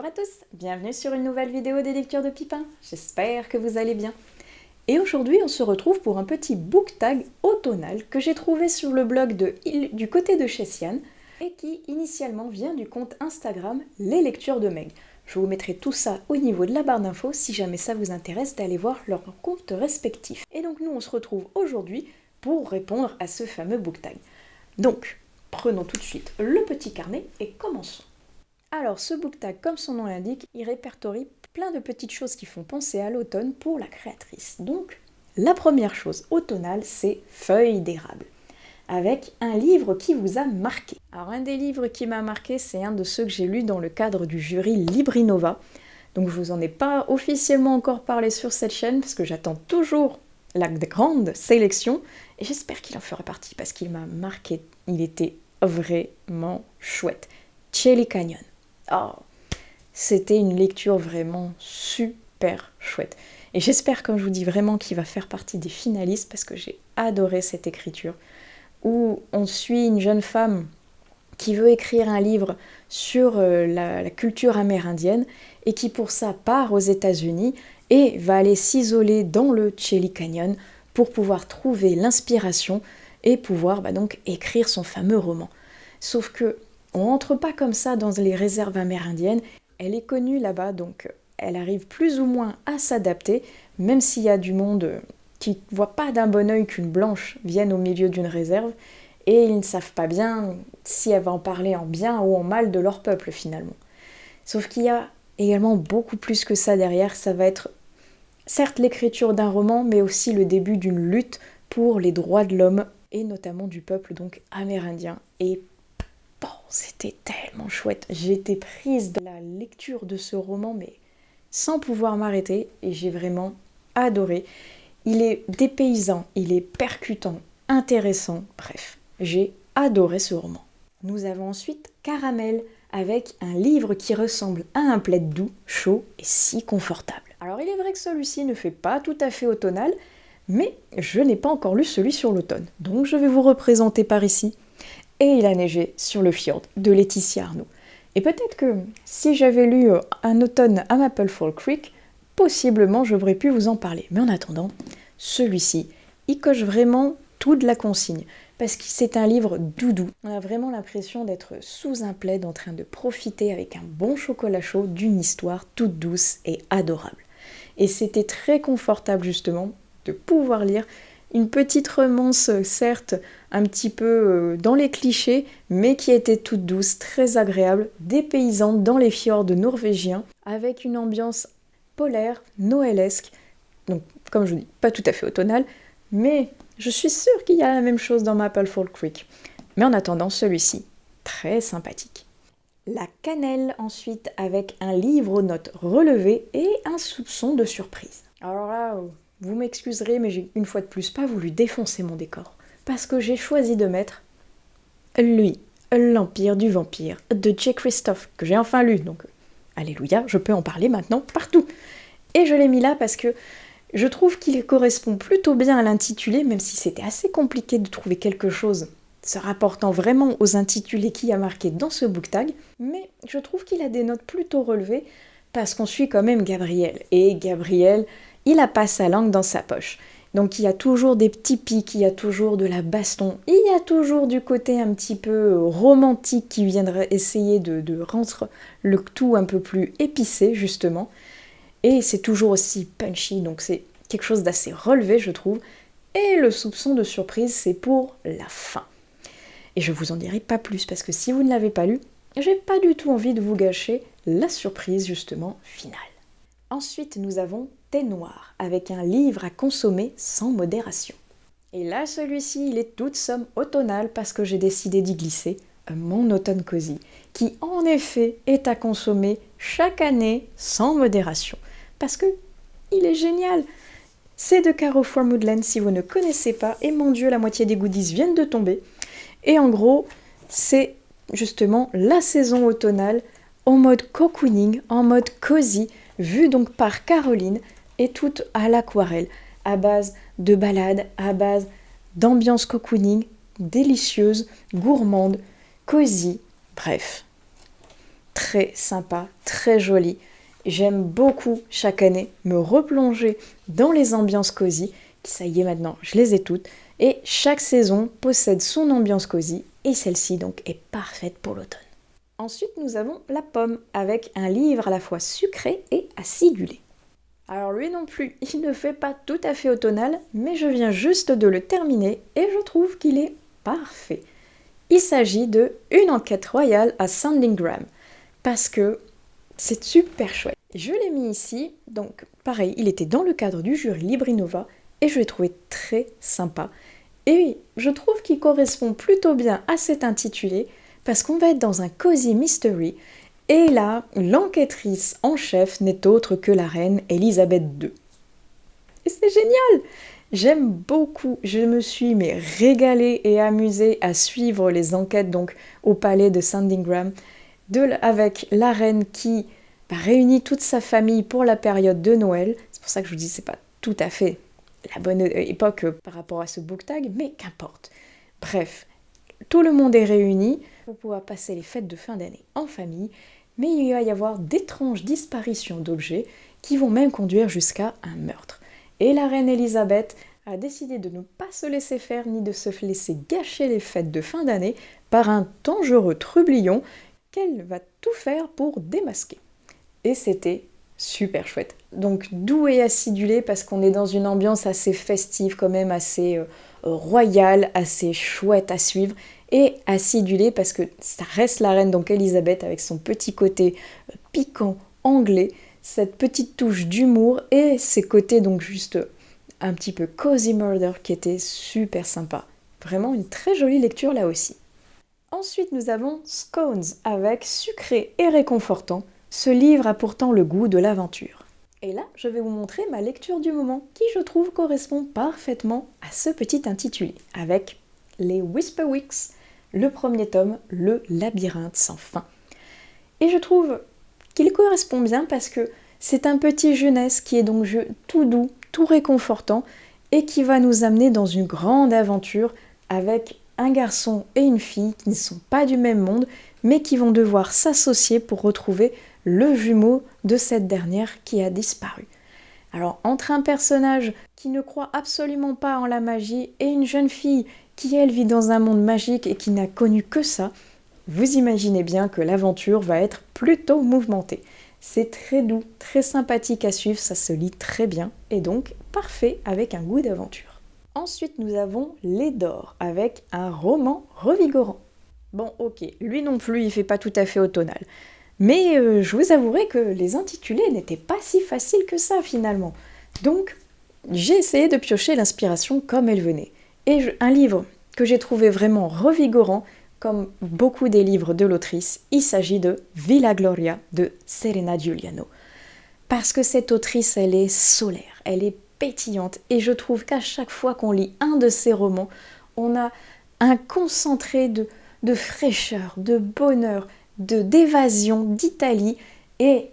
Bonjour à tous, bienvenue sur une nouvelle vidéo des lectures de Pipin, j'espère que vous allez bien. Et aujourd'hui on se retrouve pour un petit book tag automnal que j'ai trouvé sur le blog du côté de chez Sian et qui initialement vient du compte Instagram Les Lectures de Meg. Je vous mettrai tout ça au niveau de la barre d'infos si jamais ça vous intéresse d'aller voir leurs comptes respectifs. Et donc nous on se retrouve aujourd'hui pour répondre à ce fameux book tag. Donc prenons tout de suite le petit carnet et commençons. Alors ce book tag, comme son nom l'indique, il répertorie plein de petites choses qui font penser à l'automne pour la créatrice. Donc la première chose automnale, c'est Feuilles d'érable, avec un livre qui vous a marqué. Alors un des livres qui m'a marqué, c'est un de ceux que j'ai lu dans le cadre du jury Librinova. Donc je vous en ai pas officiellement encore parlé sur cette chaîne parce que j'attends toujours la grande sélection et j'espère qu'il en fera partie parce qu'il m'a marqué. Il était vraiment chouette. Chelly Canyon. Oh, c'était une lecture vraiment super chouette. Et j'espère, comme je vous dis, vraiment qu'il va faire partie des finalistes parce que j'ai adoré cette écriture où on suit une jeune femme qui veut écrire un livre sur la culture amérindienne et qui pour ça part aux États-Unis et va aller s'isoler dans le Chelly Canyon pour pouvoir trouver l'inspiration et pouvoir donc écrire son fameux roman. Sauf que on rentre pas comme ça dans les réserves amérindiennes, elle est connue là-bas, donc elle arrive plus ou moins à s'adapter, même s'il y a du monde qui ne voit pas d'un bon œil qu'une blanche vienne au milieu d'une réserve, et ils ne savent pas bien si elle va en parler en bien ou en mal de leur peuple finalement. Sauf qu'il y a également beaucoup plus que ça derrière, ça va être certes l'écriture d'un roman, mais aussi le début d'une lutte pour les droits de l'homme, et notamment du peuple donc amérindien, et c'était tellement chouette. J'ai été prise dans la lecture de ce roman, mais sans pouvoir m'arrêter, et j'ai vraiment adoré. Il est dépaysant, il est percutant, intéressant, bref, j'ai adoré ce roman. Nous avons ensuite Caramel, avec un livre qui ressemble à un plaid doux, chaud et si confortable. Alors il est vrai que celui-ci ne fait pas tout à fait automnal, mais je n'ai pas encore lu celui sur l'automne, donc je vais vous représenter par ici. Et il a neigé sur le fjord de Laetitia Arnaud. Et peut-être que si j'avais lu Un automne à Maple Fall Creek, possiblement j'aurais pu vous en parler. Mais en attendant, celui-ci, il coche vraiment tout de la consigne, parce que c'est un livre doudou. On a vraiment l'impression d'être sous un plaid en train de profiter avec un bon chocolat chaud d'une histoire toute douce et adorable. Et c'était très confortable justement de pouvoir lire une petite romance, certes, un petit peu dans les clichés, mais qui était toute douce, très agréable, dépaysante dans les fjords norvégiens, avec une ambiance polaire, noëlesque, donc comme je vous dis, pas tout à fait automnale, mais je suis sûre qu'il y a la même chose dans Maple Fall Creek. Mais en attendant, celui-ci, très sympathique. La cannelle ensuite, avec un livre aux notes relevées et un soupçon de surprise. Alors là, vous m'excuserez, mais j'ai une fois de plus pas voulu défoncer mon décor. Parce que j'ai choisi de mettre lui, l'Empire du Vampire, de J. Christophe, que j'ai enfin lu, donc alléluia, je peux en parler maintenant partout. Et je l'ai mis là parce que je trouve qu'il correspond plutôt bien à l'intitulé, même si c'était assez compliqué de trouver quelque chose se rapportant vraiment aux intitulés qui a marqué dans ce book tag, mais je trouve qu'il a des notes plutôt relevées, parce qu'on suit quand même Gabriel, et Gabriel, il a pas sa langue dans sa poche. Donc il y a toujours des petits pics, il y a toujours de la baston, il y a toujours du côté un petit peu romantique qui viendrait essayer de rendre le tout un peu plus épicé justement. Et c'est toujours aussi punchy, donc c'est quelque chose d'assez relevé je trouve. Et le soupçon de surprise, c'est pour la fin. Et je vous en dirai pas plus parce que si vous ne l'avez pas lu, j'ai pas du tout envie de vous gâcher la surprise justement finale. Ensuite, nous avons Thé noir, avec un livre à consommer sans modération. Et là, celui-ci, il est toute somme automnal parce que j'ai décidé d'y glisser mon automne cosy, qui en effet est à consommer chaque année sans modération. Parce que il est génial. C'est de Caro Fourmoudland si vous ne connaissez pas, et mon Dieu, la moitié des goodies viennent de tomber. Et en gros, c'est justement la saison automnale en mode cocooning, en mode cosy, vue donc par Caroline, et toute à l'aquarelle, à base de balades, à base d'ambiance cocooning, délicieuse, gourmande, cosy, bref. très sympa, très joli. J'aime beaucoup chaque année me replonger dans les ambiances cosy. Ça y est maintenant, je les ai toutes. Et chaque saison possède son ambiance cosy et celle-ci donc est parfaite pour l'automne. Ensuite, nous avons la pomme avec un livre à la fois sucré et acidulé. Alors lui non plus, il ne fait pas tout à fait automnal, mais je viens juste de le terminer et je trouve qu'il est parfait. Il s'agit de Une enquête royale à Sandringham, parce que c'est super chouette. Je l'ai mis ici, donc pareil, il était dans le cadre du jury Librinova et je l'ai trouvé très sympa. Et je trouve qu'il correspond plutôt bien à cet intitulé, parce qu'on va être dans un cozy mystery. Et là, l'enquêtrice en chef n'est autre que la reine Elisabeth II. Et c'est génial! J'aime beaucoup, je me suis régalée et amusée à suivre les enquêtes donc au palais de Sandringham avec la reine qui réunit toute sa famille pour la période de Noël. C'est pour ça que je vous dis c'est pas tout à fait la bonne époque par rapport à ce book tag, mais qu'importe. Bref, tout le monde est réuni pour pouvoir passer les fêtes de fin d'année en famille, mais il va y avoir d'étranges disparitions d'objets qui vont même conduire jusqu'à un meurtre. Et la reine Elisabeth a décidé de ne pas se laisser faire ni de se laisser gâcher les fêtes de fin d'année par un dangereux trublion qu'elle va tout faire pour démasquer. Et c'était super chouette. Donc doux et acidulé parce qu'on est dans une ambiance assez festive quand même, assez royale, assez chouette à suivre. Et acidulé parce que ça reste la reine donc Elisabeth avec son petit côté piquant anglais, cette petite touche d'humour et ses côtés donc juste un petit peu cozy murder qui était super sympa. Vraiment une très jolie lecture là aussi. Ensuite nous avons Scones avec Sucré et réconfortant. Ce livre a pourtant le goût de l'aventure. Et là, je vais vous montrer ma lecture du moment qui je trouve correspond parfaitement à ce petit intitulé avec les Whisper Weeks, le premier tome, le labyrinthe sans fin. Et je trouve qu'il correspond bien parce que c'est un petit jeunesse qui est donc tout doux, tout réconfortant et qui va nous amener dans une grande aventure avec un garçon et une fille qui ne sont pas du même monde mais qui vont devoir s'associer pour retrouver le jumeau de cette dernière qui a disparu. Alors entre un personnage qui ne croit absolument pas en la magie et une jeune fille qui elle vit dans un monde magique et qui n'a connu que ça, vous imaginez bien que l'aventure va être plutôt mouvementée. C'est très doux, très sympathique à suivre, ça se lit très bien et donc parfait avec un goût d'aventure. Ensuite nous avons Les Dors avec un roman revigorant. Bon ok, lui non plus il fait pas tout à fait automnal. Mais je vous avouerai que les intitulés n'étaient pas si faciles que ça finalement. Donc j'ai essayé de piocher l'inspiration comme elle venait. Et un livre que j'ai trouvé vraiment revigorant, comme beaucoup des livres de l'autrice, il s'agit de Villa Gloria de Serena Giuliano. Parce que cette autrice, elle est solaire, elle est pétillante, et je trouve qu'à chaque fois qu'on lit un de ses romans, on a un concentré de fraîcheur, de bonheur, d'évasion, d'Italie, et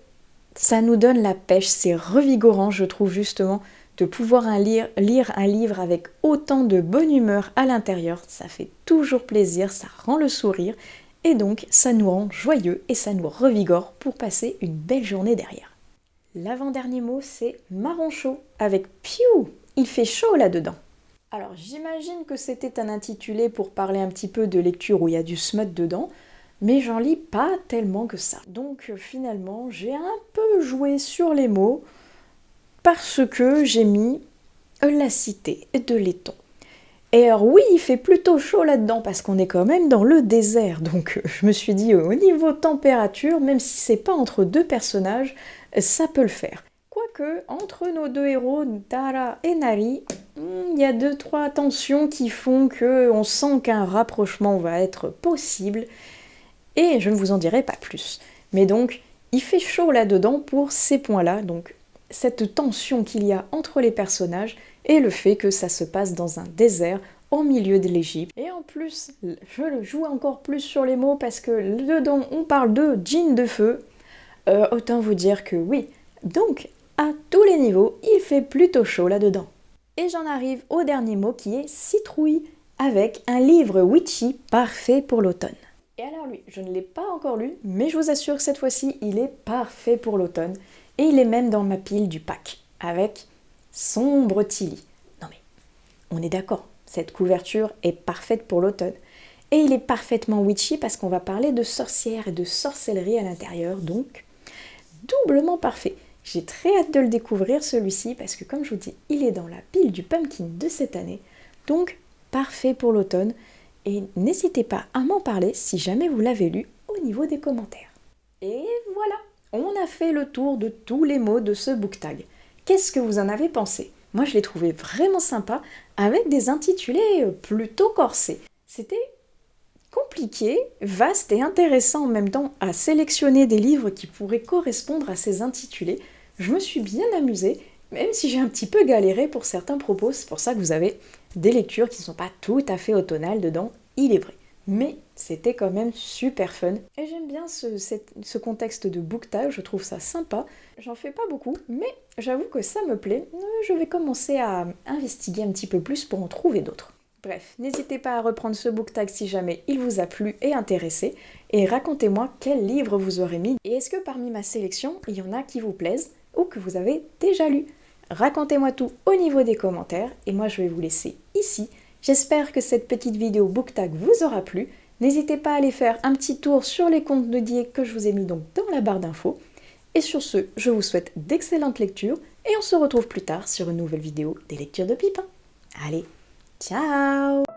ça nous donne la pêche, c'est revigorant, je trouve justement, de pouvoir lire un livre avec autant de bonne humeur à l'intérieur, ça fait toujours plaisir, ça rend le sourire, et donc ça nous rend joyeux et ça nous revigore pour passer une belle journée derrière. L'avant-dernier mot, c'est marron chaud, avec piou, il fait chaud là-dedans. Alors j'imagine que c'était un intitulé pour parler un petit peu de lecture où il y a du smut dedans, mais j'en lis pas tellement que ça. Donc finalement, j'ai un peu joué sur les mots, parce que j'ai mis la cité de laiton. Et alors oui, il fait plutôt chaud là-dedans parce qu'on est quand même dans le désert. Donc je me suis dit au niveau température, même si c'est pas entre deux personnages, ça peut le faire. Quoique, entre nos deux héros, Tara et Nari, il y a 2-3 tensions qui font qu'on sent qu'un rapprochement va être possible. Et je ne vous en dirai pas plus. Mais donc, il fait chaud là-dedans pour ces points-là. Donc cette tension qu'il y a entre les personnages et le fait que ça se passe dans un désert au milieu de l'Égypte. Et en plus, je le joue encore plus sur les mots parce que dedans on parle de djinn de feu. Autant vous dire que oui. Donc, à tous les niveaux, il fait plutôt chaud là-dedans. Et j'en arrive au dernier mot qui est citrouille, avec un livre witchy parfait pour l'automne. Et alors lui, je ne l'ai pas encore lu, mais je vous assure que cette fois-ci, il est parfait pour l'automne. Et il est même dans ma pile du pack, avec Sombre Tilly. Non mais, on est d'accord, cette couverture est parfaite pour l'automne. Et il est parfaitement witchy parce qu'on va parler de sorcières et de sorcellerie à l'intérieur, donc doublement parfait. J'ai très hâte de le découvrir celui-ci parce que comme je vous dis, il est dans la pile du pumpkin de cette année, donc parfait pour l'automne. Et n'hésitez pas à m'en parler si jamais vous l'avez lu au niveau des commentaires. Et voilà, on a fait le tour de tous les mots de ce book tag. Qu'est-ce que vous en avez pensé? Moi je l'ai trouvé vraiment sympa avec des intitulés plutôt corsés. C'était compliqué, vaste et intéressant en même temps à sélectionner des livres qui pourraient correspondre à ces intitulés. Je me suis bien amusée, même si j'ai un petit peu galéré pour certains propos, c'est pour ça que vous avez des lectures qui ne sont pas tout à fait automnales dedans, il est vrai. Mais c'était quand même super fun. Et j'aime bien ce contexte de book tag, je trouve ça sympa. J'en fais pas beaucoup, mais j'avoue que ça me plaît. Je vais commencer à investiguer un petit peu plus pour en trouver d'autres. Bref, n'hésitez pas à reprendre ce book tag si jamais il vous a plu et intéressé, et racontez-moi quel livre vous aurez mis, et est-ce que parmi ma sélection, il y en a qui vous plaisent ou que vous avez déjà lu. Racontez-moi tout au niveau des commentaires, et moi je vais vous laisser ici. J'espère que cette petite vidéo book tag vous aura plu. N'hésitez pas à aller faire un petit tour sur les comptes dédiés que je vous ai mis donc dans la barre d'infos. Et sur ce, je vous souhaite d'excellentes lectures, et on se retrouve plus tard sur une nouvelle vidéo des lectures de Pipin. Allez, ciao!